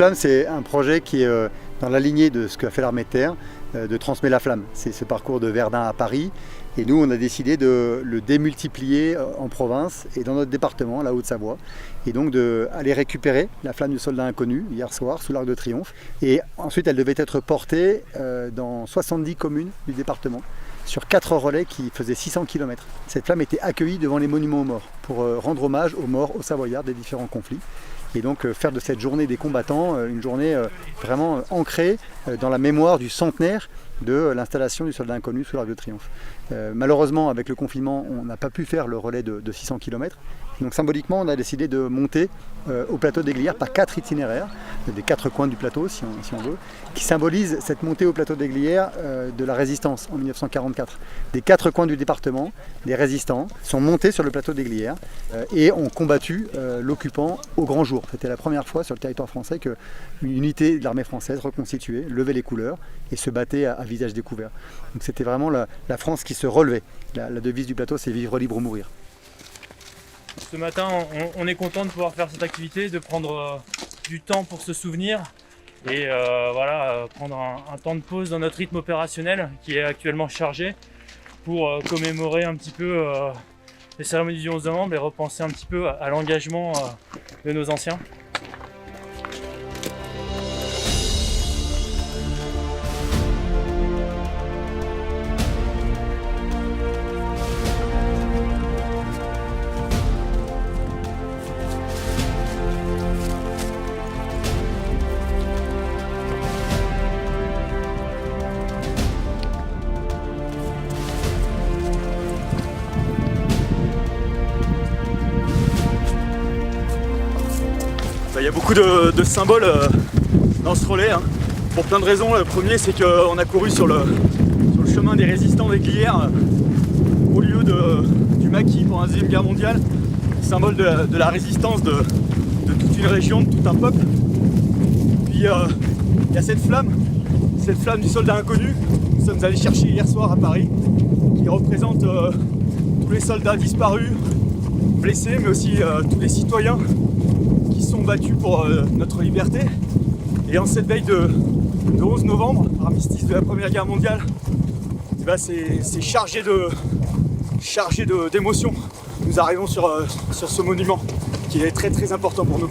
Flamme, c'est un projet qui est dans la lignée de ce qu'a fait l'armée de terre, de transmettre la flamme. C'est ce parcours de Verdun à Paris. Et nous, on a décidé de le démultiplier en province et dans notre département, la Haute-Savoie. Et donc d'aller récupérer la flamme du soldat inconnu hier soir sous l'Arc de Triomphe. Et ensuite, elle devait être portée dans 70 communes du département sur 4 relais qui faisaient 600 km. Cette flamme était accueillie devant les monuments aux morts pour rendre hommage aux morts aux Savoyards des différents conflits. Et donc faire de cette journée des combattants une journée vraiment ancrée dans la mémoire du centenaire de l'installation du soldat inconnu sous l'Arc de Triomphe. Malheureusement, avec le confinement, on n'a pas pu faire le relais de 600 km. Donc symboliquement, on a décidé de monter au plateau des Glières par 4 itinéraires, des 4 coins du plateau si on veut, qui symbolisent cette montée au plateau des Glières de la résistance en 1944. Des 4 coins du département, des résistants sont montés sur le plateau des Glières et ont combattu l'occupant au grand jour. C'était la première fois sur le territoire français qu'une unité de l'armée française reconstituée levait les couleurs et se battait à visage découvert. Donc c'était vraiment la France qui se relevait. La devise du plateau, c'est vivre libre ou mourir. Ce matin, on est content de pouvoir faire cette activité, de prendre du temps pour se souvenir et prendre un temps de pause dans notre rythme opérationnel qui est actuellement chargé pour commémorer un petit peu les cérémonies du 11 novembre et repenser un petit peu à l'engagement de nos anciens. Il y a beaucoup de symboles dans ce relais, hein, pour plein de raisons. Le premier, c'est qu'on a couru sur le chemin des résistants des Glières au lieu du maquis pendant la Deuxième Guerre mondiale, symbole de la résistance de toute une région, de tout un peuple. Puis il y a cette flamme du soldat inconnu que nous sommes allés chercher hier soir à Paris, qui représente tous les soldats disparus, blessés, mais aussi tous les citoyens qui sont battus pour notre liberté. Et en cette veille de 11 novembre, armistice de la Première Guerre mondiale, c'est chargé d'émotions. Nous arrivons sur ce monument qui est très très important pour nous.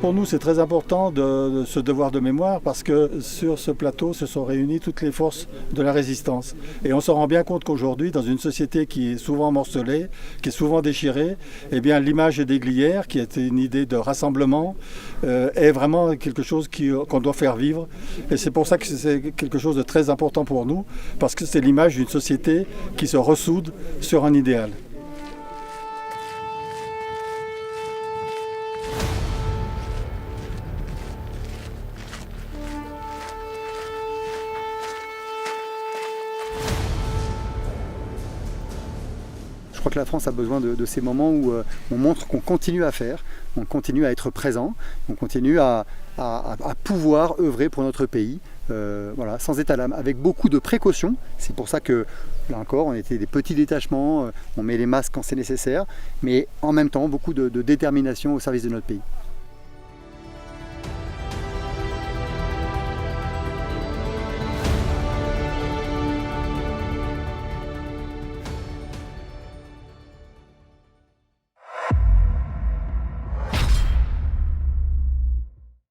Pour nous, c'est très important de ce devoir de mémoire parce que sur ce plateau se sont réunies toutes les forces de la résistance. Et on se rend bien compte qu'aujourd'hui, dans une société qui est souvent morcelée, qui est souvent déchirée, eh bien, l'image des Glières, qui était une idée de rassemblement, est vraiment quelque chose qu'on doit faire vivre. Et c'est pour ça que c'est quelque chose de très important pour nous, parce que c'est l'image d'une société qui se ressoude sur un idéal. Je crois que la France a besoin de ces moments où on montre qu'on continue à faire, on continue à être présent, on continue à pouvoir œuvrer pour notre pays, sans état d'âme, avec beaucoup de précautions. C'est pour ça que, là encore, on était des petits détachements, on met les masques quand c'est nécessaire, mais en même temps beaucoup de détermination au service de notre pays.